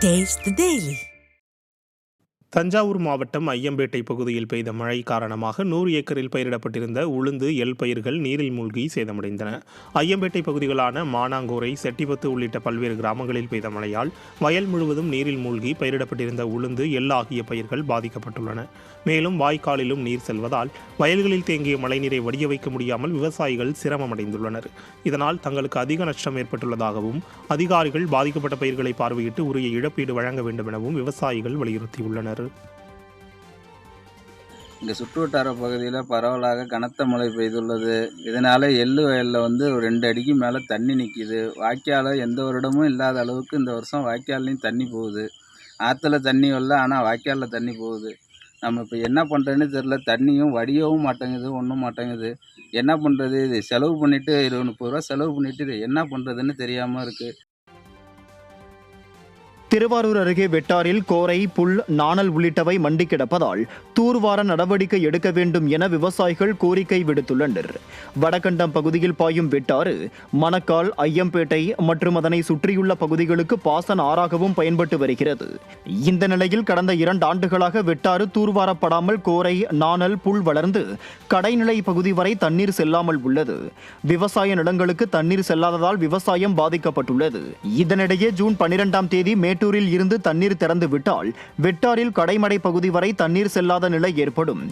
Taste the Daily. Thanjavur மாவட்டம் ஐயம்பேட்டை பகுதியில் பெய்த மழை காரணமாக 100 ஏக்கரில் பயிரிடப்பட்டிருந்த உளுந்து எல் பயிர்கள் நீரில் மூழ்கி சேதமடைந்தன. ஐயம்பேட்டை பகுதிகளான மானாங்கோரை, செட்டிபத்து உள்ளிட்ட பல்வேறு கிராமங்களில் பெய்த மழையால் வயல் முழுவதும் நீரில் மூழ்கி பயிரிடப்பட்டிருந்த உளுந்து எல் ஆகிய பயிர்கள் பாதிக்கப்பட்டுள்ளன. மேலும் வாய்க்காலிலும் நீர் செல்வதால் வயல்களில் தேங்கிய மழைநீரை வடிய வைக்க முடியாமல் விவசாயிகள் சிரமமடைந்துள்ளனர். இதனால் தங்களுக்கு அதிக நஷ்டம் ஏற்பட்டுள்ளதாகவும் அதிகாரிகள் பாதிக்கப்பட்ட பயிர்களை பார்வையிட்டு உரிய இழப்பீடு வழங்க வேண்டும் எனவும் விவசாயிகள் வலியுறுத்தியுள்ளனர். இங்கே சுற்றுவட்டார பகுதியில் பரவலாக கனத்த மழை பெய்துள்ளது. இதனால் எள்ளு வயலில் ஒரு 2 அடிக்கு மேலே தண்ணி நிற்கிது. வாய்க்கால் எந்த வருடமும் இல்லாத அளவுக்கு இந்த வருஷம் வாய்க்கால்லையும் தண்ணி போகுது. ஆற்றுல தண்ணி வரல, ஆனால் வாய்க்காலில் தண்ணி போகுது. நம்ம இப்போ என்ன பண்ணுறதுன்னு தெரில. தண்ணியும் வடியவும் மாட்டேங்குது, ஒன்றும் மாட்டேங்குது. என்ன பண்ணுறது? இது செலவு பண்ணிவிட்டு 20-30 ரூபா செலவு பண்ணிவிட்டு இது என்ன பண்ணுறதுன்னு தெரியாமல் இருக்குது. திருவாரூர் அருகே வெட்டாரில் கோரை, புல், நாணல் உள்ளிட்டவை மண்டி கிடப்பதால் தூர்வார நடவடிக்கை எடுக்க வேண்டும் என விவசாயிகள் கோரிக்கை விடுத்துள்ளனர். வடகண்டம் பகுதியில் பாயும் வெட்டாறு மணக்கால், ஐயம்பேட்டை மற்றும் அதனை சுற்றியுள்ள பகுதிகளுக்கு பாசன ஆறாகவும் பயன்பட்டு வருகிறது. இந்த நிலையில் கடந்த 2 ஆண்டுகளாக வெட்டாறு தூர்வாரப்படாமல் கோரை, நாணல், புல் வளர்ந்து கடைநிலை பகுதி வரை தண்ணீர் செல்லாமல் உள்ளது. விவசாய நிலங்களுக்கு தண்ணீர் செல்லாததால் விவசாயம் பாதிக்கப்பட்டுள்ளது. இதனிடையே ஜூன் 12ஆம் தேதி மேட்டூரில் இருந்து தண்ணீர் திறந்து விட்டால் வெட்டாரில் கடைமடை பகுதி வரை தண்ணீர் செல்லாத நிலை ஏற்படும்.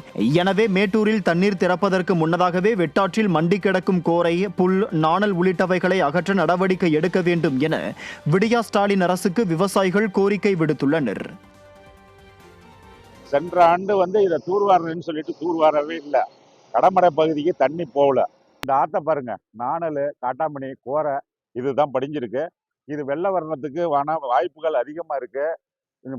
எனவே மேட்டூரில் தண்ணீர் திறப்பதற்கு முன்னதாகவே வெட்டாற்றில் மண்டி கிடக்கும் கோரை, புல், நாணல் உள்ளிட்டவைகளை அகற்ற நடவடிக்கை எடுக்க வேண்டும் என விடியா ஸ்டாலின் அரசுக்கு விவசாயிகள் கோரிக்கை விடுத்துள்ளனர். சென்ற ஆண்டு இதை தூர்வாரன்னு சொல்லிட்டு தூர்வாரவே இல்லை. கடமடை பகுதிக்கு தண்ணி போகல. இந்த ஆற்றை பாருங்க, நாணல், காட்டாமணி, கோரை இதுதான் படிஞ்சிருக்கு. இது வெள்ள வர்றதுக்கு வாய்ப்புகள் அதிகமாக இருக்கு.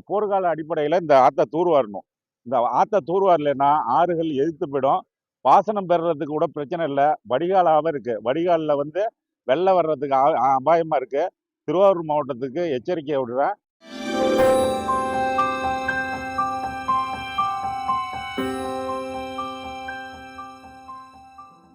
போர்க்கால அடிப்படையில் இந்த ஆற்றை தூர்வாரணும். இந்த ஆற்றை தூர்வாரலைன்னா ஆறுகள் எதிர்த்து போயிடும். பாசனம் பெறுறதுக்கு கூட பிரச்சனை இல்லை. வடிகாலாகவும் இருக்கு. வடிகாலில் வெள்ளம் வர்றதுக்கு அபாயமாக இருக்கு. திருவாரூர் மாவட்டத்துக்கு எச்சரிக்கை விடுறேன்.